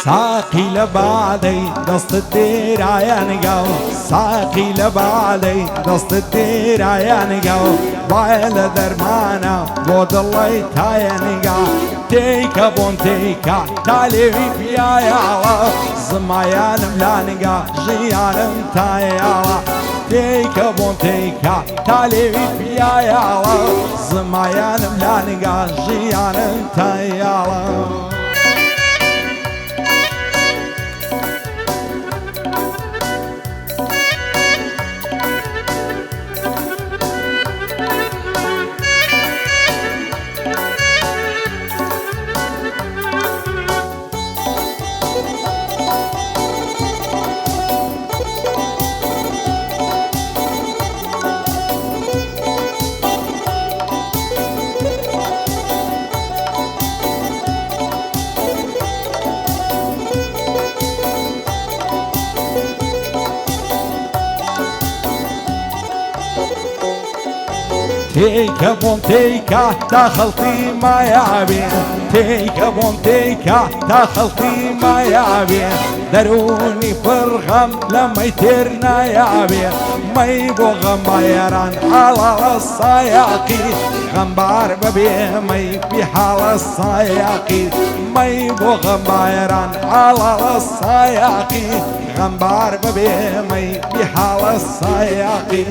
ساقي لبعدي دست الدير عيان جو ساقي لبعدي دست الدير عيان جو وعلى درمانا بود الله يتعين جو تيكا بون تيكا تالي فيا يا الله زمايان ملانقا جيان متايا تيكا بون تيكا تالي فيا يا الله زمايان ملانقا جيان متايا تيكا بون تيكا دخلتي ما يعبي تيكا بون تيكا دخلتي ما يعبي دروني فرغم لما يترنا يعبي ما يبغى غمبايران على الصياقي غمبار ببي ما يبي حال الصياقي ما يبغى غمبايران على الصياقي غمبار ببي ما يبي حال الصياقي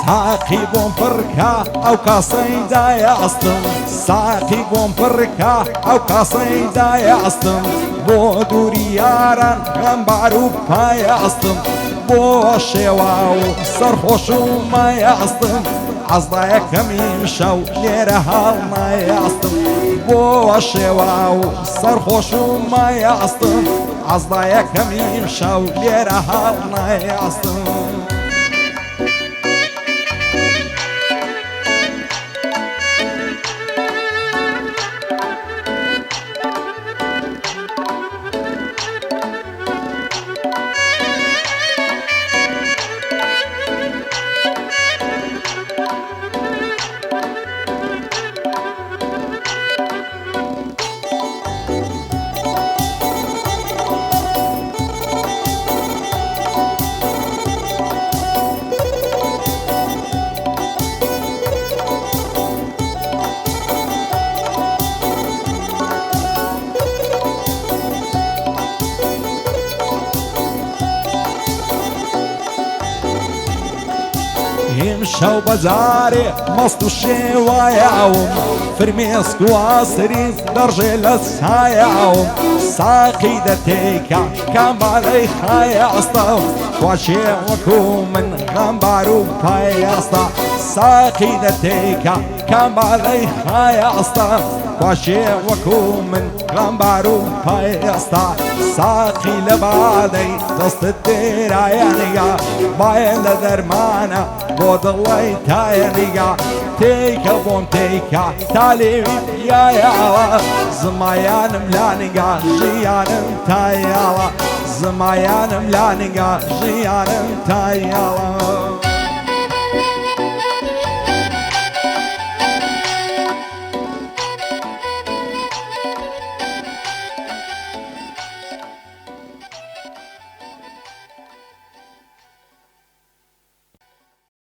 ساقي بون فركا او قصيدة يا أصلم ساقي بون فركا او قصيدة يا أصلم بو دوري ياران غنبارو يا أصلم بو شواو سرخوشو ما يا أصلم عزضايا كم يمشاو ليرها ما يا أصلم بو شواو سرخوشو ما يا أصلم عزضايا كم يمشاو ليرها ما يا أصلم يمشوا بزاري مصدو الشواياهم فرميسك واسري درجل الساياهم ساقي دتيكا كامباري خايا أصطف واشي وكو من غنبارو باي أصطف ساقي دتيكا كامباري خايا أصطف واشي وكو من غنبارو باي أصطف ساقي لبعدي دست الدير عيانيا باين لدرمانا بود الله يتعينيا تيكا بون تيكا تالي يا زمايان ملانيا جيان متايا زمايان ملانيا جيان متايا